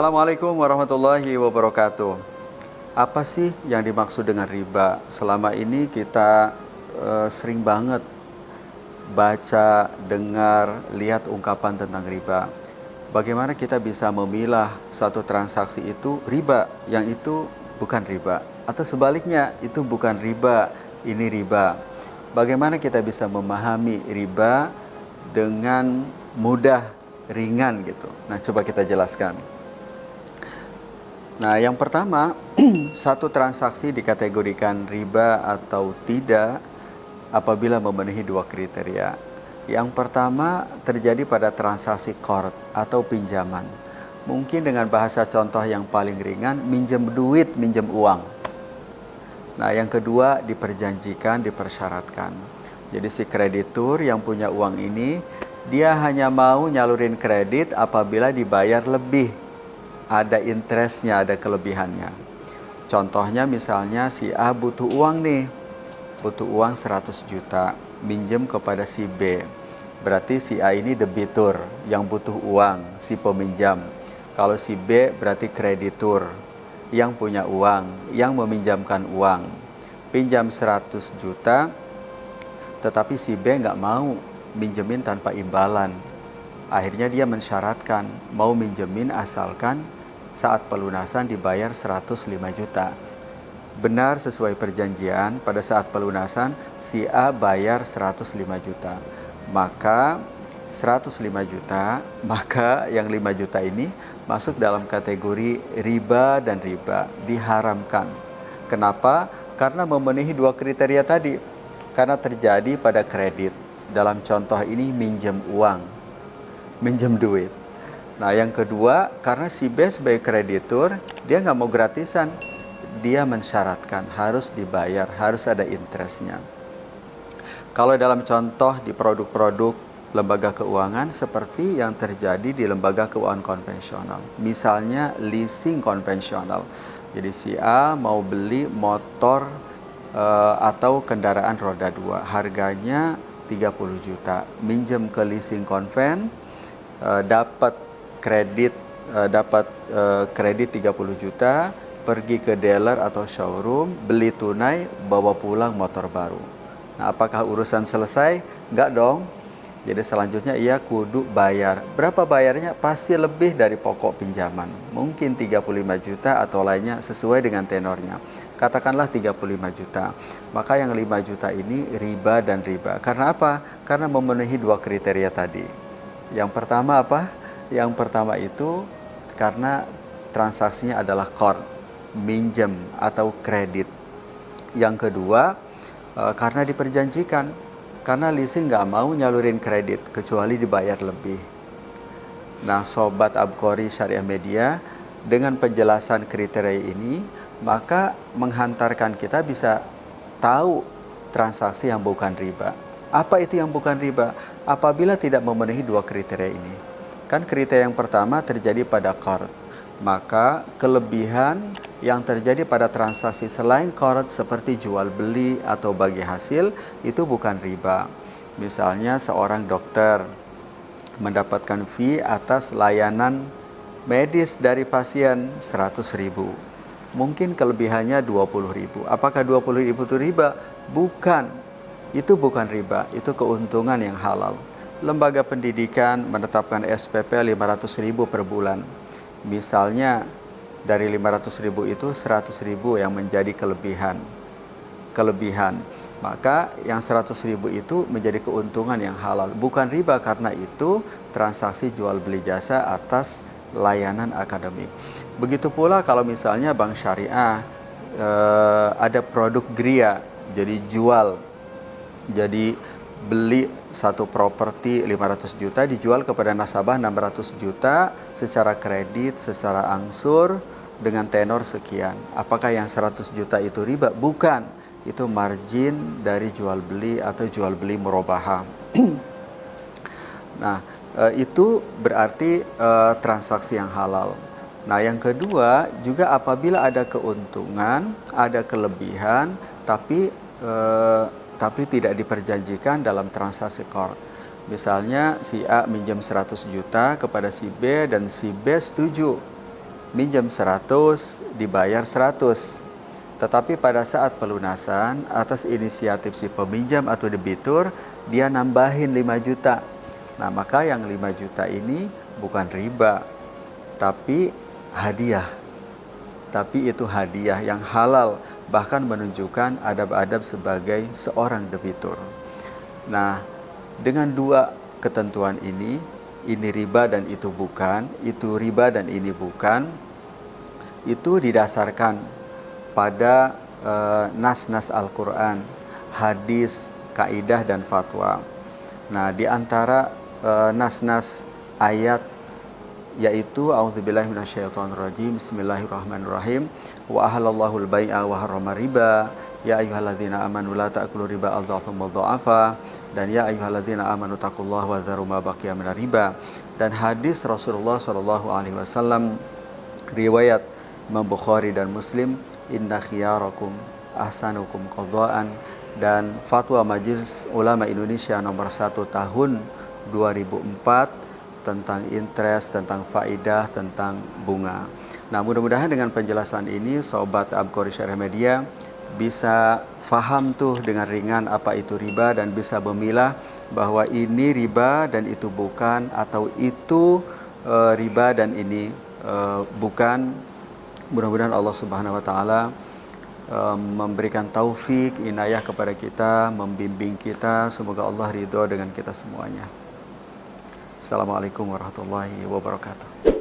Assalamualaikum warahmatullahi wabarakatuh. Apa sih yang dimaksud dengan riba? Selama ini kita sering banget baca, dengar, lihat ungkapan tentang riba. Bagaimana kita bisa memilah satu transaksi itu riba, yang itu bukan riba, atau sebaliknya itu bukan riba, ini riba. Bagaimana kita bisa memahami riba dengan mudah, ringan gitu. Nah, coba kita jelaskan. Nah, yang pertama, satu transaksi dikategorikan riba atau tidak apabila memenuhi dua kriteria. Yang pertama terjadi pada transaksi qard atau pinjaman. Mungkin dengan bahasa contoh yang paling ringan, minjem duit, minjem uang. Nah, yang kedua diperjanjikan, dipersyaratkan. Jadi si kreditur yang punya uang ini, dia hanya mau nyalurin kredit apabila dibayar lebih. Ada interestnya, ada kelebihannya. Contohnya misalnya si A butuh uang nih, butuh uang 100 juta, minjem kepada si B. Berarti si A ini debitur yang butuh uang, si peminjam. Kalau si B berarti kreditur yang punya uang, yang meminjamkan uang. Pinjam 100 juta, tetapi si B nggak mau minjemin tanpa imbalan. Akhirnya dia mensyaratkan mau minjemin asalkan saat pelunasan dibayar 105 juta. Benar sesuai perjanjian, pada saat pelunasan si A bayar 105 juta. Maka 105 juta, maka yang 5 juta ini masuk dalam kategori riba dan riba, diharamkan. Kenapa? Karena memenuhi dua kriteria tadi. Karena terjadi pada kredit. Dalam contoh ini minjem uang, minjem duit. Nah, yang kedua, karena si B sebagai kreditur, dia nggak mau gratisan. Dia mensyaratkan harus dibayar, harus ada interestnya. Kalau dalam contoh di produk-produk lembaga keuangan seperti yang terjadi di lembaga keuangan konvensional. Misalnya leasing konvensional. Jadi si A mau beli motor atau kendaraan roda 2, harganya 30 juta. Minjem ke leasing konven, dapat kredit 30 juta, pergi ke dealer atau showroom, beli tunai, bawa pulang motor baru. Nah, apakah urusan selesai? Enggak dong. Jadi selanjutnya ia kudu bayar. Berapa bayarnya? Pasti lebih dari pokok pinjaman. Mungkin 35 juta atau lainnya sesuai dengan tenornya. Katakanlah 35 juta. Maka yang 5 juta ini riba dan riba. Karena apa? Karena memenuhi dua kriteria tadi. Yang pertama apa? Yang pertama itu karena transaksinya adalah qard, minjem atau kredit. Yang kedua, karena diperjanjikan. Karena leasing nggak mau nyalurin kredit, kecuali dibayar lebih. Nah, Sobat Abqori Syariah Media, dengan penjelasan kriteria ini, maka menghantarkan kita bisa tahu transaksi yang bukan riba. Apa itu yang bukan riba? Apabila tidak memenuhi dua kriteria ini. Kan kriteria yang pertama terjadi pada qard. Maka kelebihan yang terjadi pada transaksi selain qard seperti jual beli atau bagi hasil itu bukan riba. Misalnya seorang dokter mendapatkan fee atas layanan medis dari pasien 100.000. Mungkin kelebihannya 20.000. Apakah 20.000 itu riba? Bukan. Itu bukan riba, itu keuntungan yang halal. Lembaga pendidikan menetapkan SPP 500.000 per bulan. Misalnya dari 500.000 itu 100.000 yang menjadi kelebihan. Maka yang 100.000 itu menjadi keuntungan yang halal. Bukan riba, karena itu transaksi jual beli jasa atas layanan akademik. Begitu pula kalau misalnya bank syariah ada produk gria, jadi beli satu properti 500 juta dijual kepada nasabah 600 juta secara kredit, secara angsur dengan tenor sekian. Apakah yang 100 juta itu riba? Bukan. Itu margin dari jual beli atau jual beli murabahah. Nah, itu berarti transaksi yang halal. Nah, yang kedua juga apabila ada keuntungan, ada kelebihan, tapi tidak diperjanjikan dalam transaksi qard. Misalnya si A minjam 100 juta kepada si B dan si B setuju minjam 100 dibayar 100. Tetapi pada saat pelunasan atas inisiatif si peminjam atau debitur, dia nambahin 5 juta. Nah, maka yang 5 juta ini bukan riba, tapi hadiah. Tapi itu hadiah yang halal, bahkan menunjukkan adab-adab sebagai seorang debitur. Nah, dengan dua ketentuan ini riba dan itu bukan, itu riba dan ini bukan, itu didasarkan pada nas-nas Al-Quran, hadis, kaidah dan fatwa. Nah, di antara nas-nas ayat yaitu a'udzubillahi minasyaitonirrajim, bismillahirrahmanirrahim, wa ahallallahu al-bai'a wa harrama riba, ya ayyuhalladzina amanu la ta'kulu riba adhafan mudha'afa, dan ya ayyuhalladzina amanu taqullaha wa dharu ma baqiya minar riba. Dan hadis Rasulullah sallallahu alaihi wasallam riwayat Imam Bukhari dan Muslim, inna khiyarakum ahsanukum qadaan, dan fatwa Majelis Ulama Indonesia nomor 1 tahun 2004 tentang interest, tentang faidah, tentang bunga. Nah, mudah-mudahan dengan penjelasan ini Sobat Abqori Syariah Media bisa faham tuh dengan ringan apa itu riba dan bisa memilah bahwa ini riba dan itu bukan, atau itu riba dan ini bukan. Mudah-mudahan Allah Subhanahu wa taala memberikan taufik, inayah kepada kita, membimbing kita. Semoga Allah ridho dengan kita semuanya. Assalamualaikum warahmatullahi wabarakatuh.